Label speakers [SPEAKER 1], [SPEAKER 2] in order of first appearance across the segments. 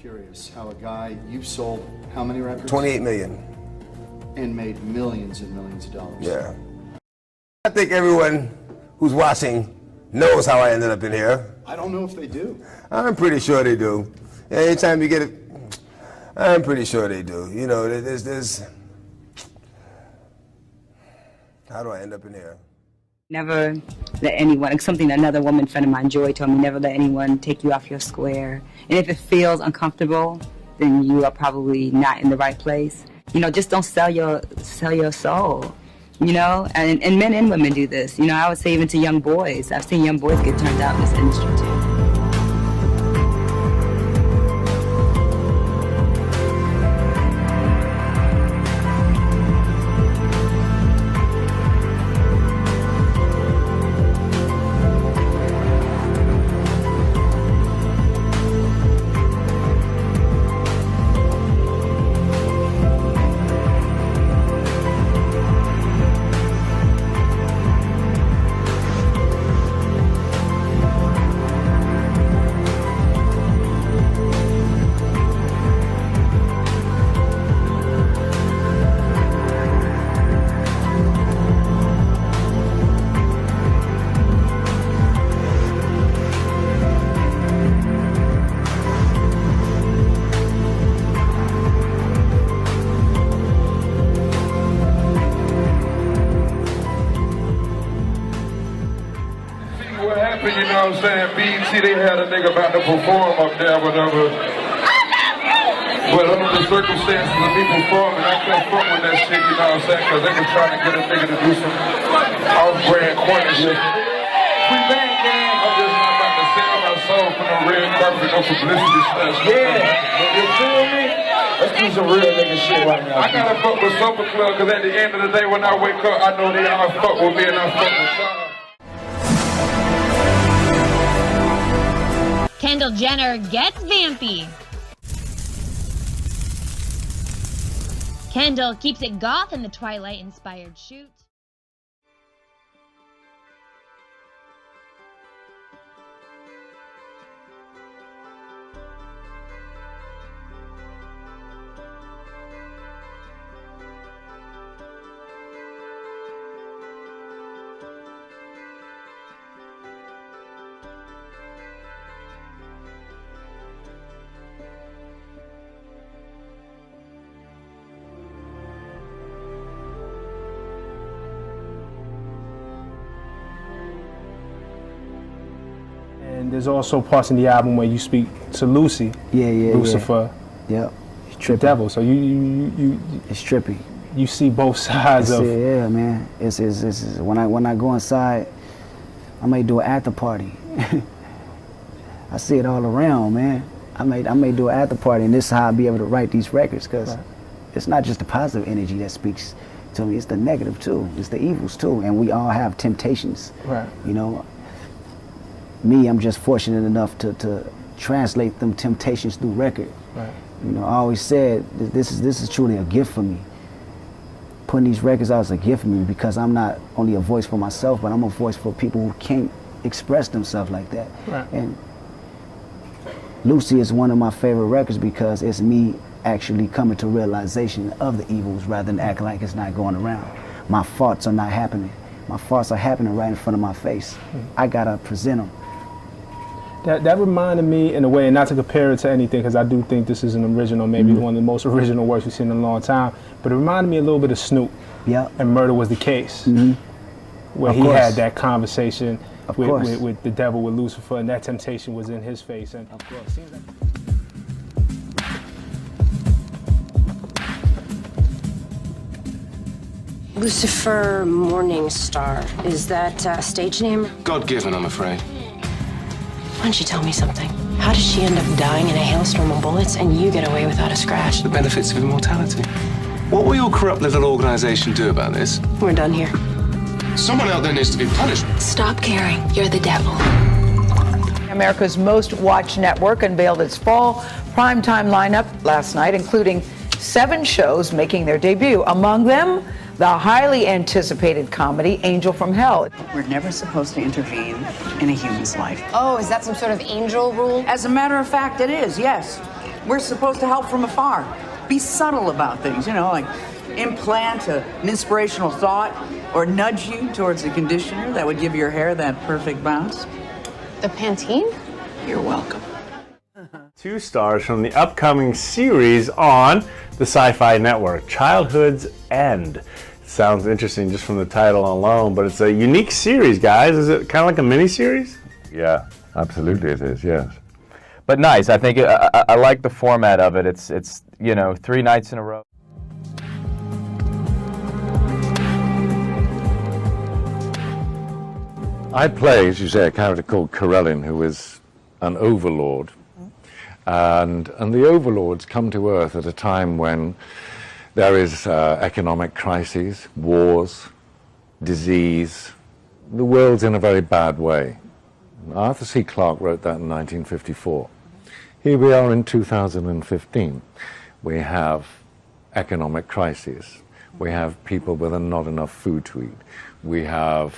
[SPEAKER 1] curious how a guy, you've sold how many records?
[SPEAKER 2] 28 million.
[SPEAKER 1] And made millions and millions of dollars.
[SPEAKER 2] Yeah. I think everyone who's watching knows how I ended up in here.
[SPEAKER 1] I don't know if they do.
[SPEAKER 2] I'm pretty sure they do. Anytime you get it, I'm pretty sure they do. You know, there's how do I end up in here?
[SPEAKER 3] Never let anyone, something another woman friend of mine, Joy, told me, never let anyone take you off your square. And if it feels uncomfortable, then you are probably not in the right place. You know, just don't sell your soul. You know, and men and women do this. You know, I would say even to young boys. I've seen young boys get turned out in this industry too.
[SPEAKER 4] You know what I'm saying? BET, they had a nigga about to perform up there, whatever. But under the circumstances of me performing, I couldn't fuck with that shit, you know what I'm saying? Because they was trying to get a nigga to do some off-brand corner shit. We bang, gang. I'm just not about to sell my soul for no red carpet, no publicity stuff.
[SPEAKER 5] Yeah, you feel me? Let's do some real nigga shit right now.
[SPEAKER 4] I gotta fuck with Supper Club, because at the end of the day, when I wake up, I know they all fuck with me and I fuck with y'all.
[SPEAKER 6] Kendall Jenner gets vampy. Kendall keeps it goth in the Twilight-inspired shoot.
[SPEAKER 7] And there's also parts in the album where you speak to Lucy, Lucifer,
[SPEAKER 8] the
[SPEAKER 7] devil. So you
[SPEAKER 8] it's trippy.
[SPEAKER 7] You see both sides of.
[SPEAKER 8] Yeah, man. It's when I go inside, I may do an after party. I see it all around, man. I may do an after party, and this is how I'll be able to write these records, because it's not just the positive energy that speaks to me. It's the negative too. It's the evils too, and we all have temptations.
[SPEAKER 7] Right.
[SPEAKER 8] You know. Me, I'm just fortunate enough to translate them temptations through record.
[SPEAKER 7] Right.
[SPEAKER 8] You know, I always said this is truly a gift for me. Putting these records out is a gift for me, because I'm not only a voice for myself, but I'm a voice for people who can't express themselves like that.
[SPEAKER 7] Right.
[SPEAKER 8] And Lucy is one of my favorite records because it's me actually coming to realization of the evils rather than acting like it's not going around. My thoughts are not happening. My thoughts are happening right in front of my face. I gotta present them.
[SPEAKER 7] That reminded me, in a way, and not to compare it to anything, because I do think this is an original, maybe one of the most original works we've seen in a long time, but it reminded me a little bit of Snoop.
[SPEAKER 8] Yeah.
[SPEAKER 7] And Murder Was the Case, where he had that conversation with the devil, with Lucifer, and that temptation was in his face. And
[SPEAKER 8] of course.
[SPEAKER 9] Lucifer Morningstar, is that a stage name?
[SPEAKER 10] God-given, I'm afraid.
[SPEAKER 9] Why don't you tell me something? How did she end up dying in a hailstorm of bullets and you get away without a scratch?
[SPEAKER 10] The benefits of immortality. What will your corrupt little organization do about this?
[SPEAKER 9] We're done here.
[SPEAKER 10] Someone out there needs to be punished.
[SPEAKER 9] Stop caring. You're the devil.
[SPEAKER 11] America's most watched network unveiled its fall primetime lineup last night, including 7 shows making their debut. Among them, the highly anticipated comedy Angel from Hell.
[SPEAKER 12] We're never supposed to intervene in a human's life.
[SPEAKER 13] Oh, is that some sort of angel rule?
[SPEAKER 12] As a matter of fact, it is, yes. We're supposed to help from afar. Be subtle about things, you know, like implant an inspirational thought or nudge you towards a conditioner that would give your hair that perfect bounce.
[SPEAKER 13] The Pantene?
[SPEAKER 12] You're welcome.
[SPEAKER 14] 2 stars from the upcoming series on the Sci-Fi Network, Childhood's End. Sounds interesting just from the title alone, but it's a unique series, guys. Is it kind of like a mini-series?
[SPEAKER 15] Yeah, absolutely it is, yes. But nice. I think I like the format of it. It's you know, 3 nights in a row. I play, as you say, a character called Karelin, who is an overlord. And the overlords come to Earth at a time when there is economic crises, wars, disease. The world's in a very bad way. Arthur C. Clarke wrote that in 1954. Here we are in 2015. We have economic crises. We have people with not enough food to eat. We have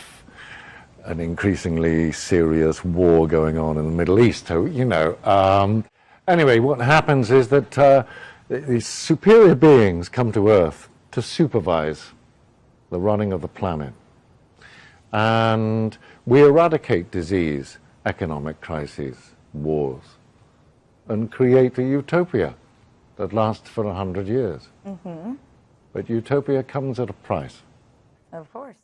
[SPEAKER 15] an increasingly serious war going on in the Middle East. So, you know, anyway, what happens is that these superior beings come to Earth to supervise the running of the planet. And we eradicate disease, economic crises, wars, and create a utopia that lasts for 100 years.
[SPEAKER 16] Mm-hmm.
[SPEAKER 15] But utopia comes at a price.
[SPEAKER 16] Of course.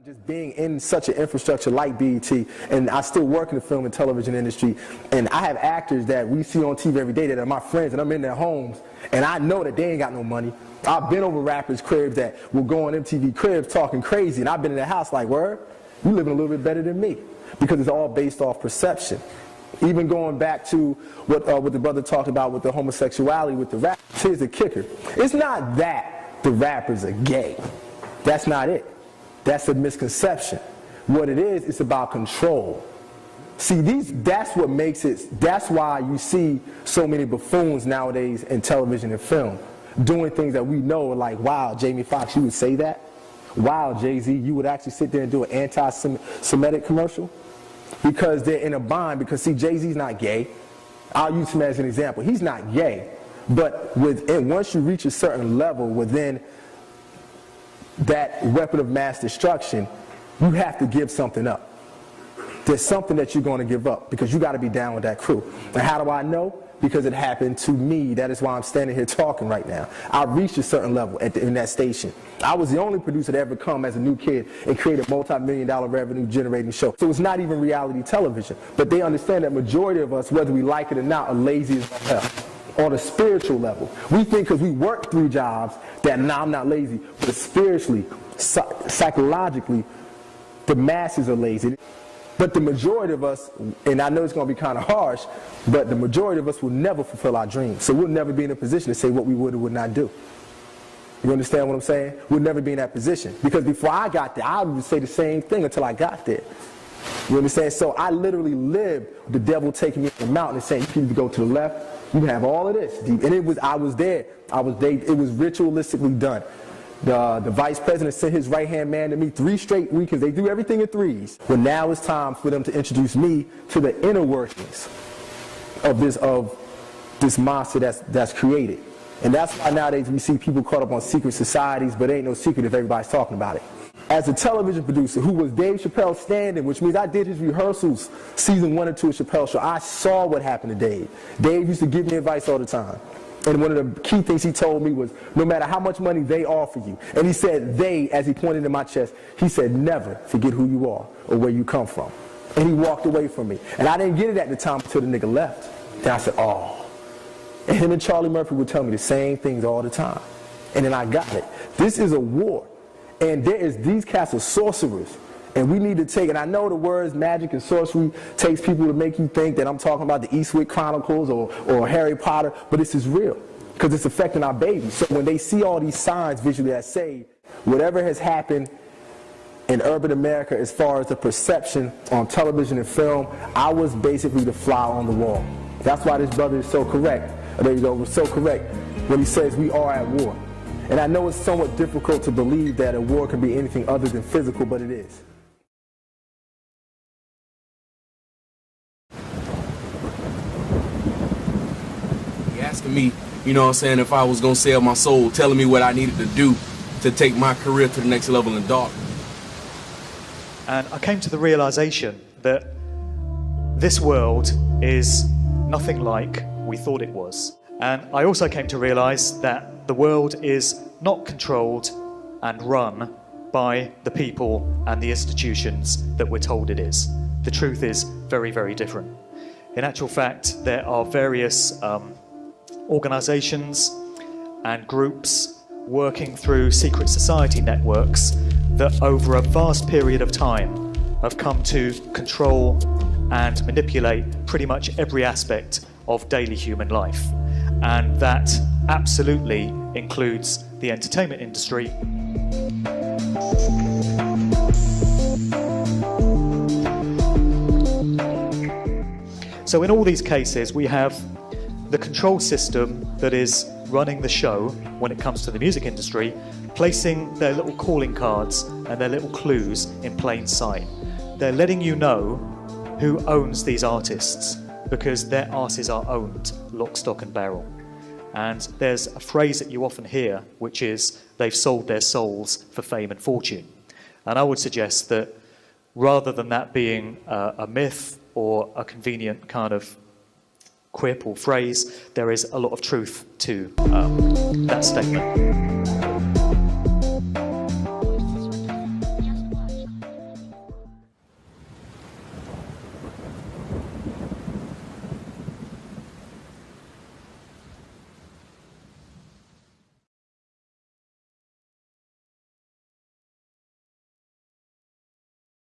[SPEAKER 17] Just being in such an infrastructure like BET, and I still work in the film and television industry, and I have actors that we see on TV every day that are my friends, and I'm in their homes, and I know that they ain't got no money. I've been over rappers' cribs that will go on MTV cribs talking crazy, and I've been in their house like, word, you living a little bit better than me, because it's all based off perception. Even going back to what the brother talked about with the homosexuality with the rap, here's the kicker. It's not that the rappers are gay. That's not it. That's a misconception. What it is, it's about control. See, that's what makes it, that's why you see so many buffoons nowadays in television and film, doing things that we know are like, wow, Jamie Foxx, you would say that? Wow, Jay-Z, you would actually sit there and do an anti-Semitic commercial? Because they're in a bind, because see, Jay-Z's not gay. I'll use him as an example. He's not gay, but once you reach a certain level within that weapon of mass destruction, you have to give something up. There's something that you're going to give up because you got to be down with that crew. And how do I know? Because it happened to me. That is why I'm standing here talking right now. I reached a certain level in that station. I was the only producer to ever come as a new kid and create a multi-million-dollar revenue generating show. So it's not even reality television. But they understand that majority of us, whether we like it or not, are lazy as hell. On a spiritual level. We think because we work 3 jobs that now I'm not lazy, but spiritually, psychologically, the masses are lazy. But the majority of us, and I know it's going to be kind of harsh, but the majority of us will never fulfill our dreams. So we'll never be in a position to say what we would or would not do. You understand what I'm saying? We'll never be in that position. Because before I got there, I would say the same thing until I got there. You understand? So I literally lived the devil taking me up the mountain and saying, you can either go to the left, you have all of this. And I was there. It was ritualistically done. The vice president sent his right-hand man to me 3 straight weekends. They do everything in 3s. But now it's time for them to introduce me to the inner workings of this monster that's created. And that's why nowadays we see people caught up on secret societies, but it ain't no secret if everybody's talking about it. As a television producer who was Dave Chappelle's stand-in, which means I did his rehearsals season 1 and 2 of Chappelle's show, I saw what happened to Dave. Dave used to give me advice all the time. And one of the key things he told me was, no matter how much money they offer you, and he said they, as he pointed to my chest, he said, never forget who you are or where you come from. And he walked away from me. And I didn't get it at the time until the nigga left. Then I said, oh. And him and Charlie Murphy would tell me the same things all the time. And then I got it. This is a war. And these cats are sorcerers. And we need to take, and I know the words magic and sorcery takes people to make you think that I'm talking about the Eastwick Chronicles or Harry Potter, but this is real because it's affecting our babies. So when they see all these signs visually that say whatever has happened in urban America as far as the perception on television and film, I was basically the fly on the wall. That's why this brother is so correct. There you go, was so correct when he says we are at war. And I know it's somewhat difficult to believe that a war can be anything other than physical, but it is.
[SPEAKER 16] He asking me, you know what I'm saying, if I was gonna sell my soul, telling me what I needed to do to take my career to the next level in dark.
[SPEAKER 18] And I came to the realization that this world is nothing like we thought it was. And I also came to realize that the world is not controlled and run by the people and the institutions that we're told it is. The truth is very, very different. In actual fact, there are various organizations and groups working through secret society networks that over a vast period of time have come to control and manipulate pretty much every aspect of daily human life. And that absolutely includes the entertainment industry. So in all these cases, we have the control system that is running the show when it comes to the music industry, placing their little calling cards and their little clues in plain sight. They're letting you know who owns these artists because their asses are owned, lock, stock and barrel. And there's a phrase that you often hear, which is, they've sold their souls for fame and fortune. And I would suggest that rather than that being a myth or a convenient kind of quip or phrase, there is a lot of truth to that statement.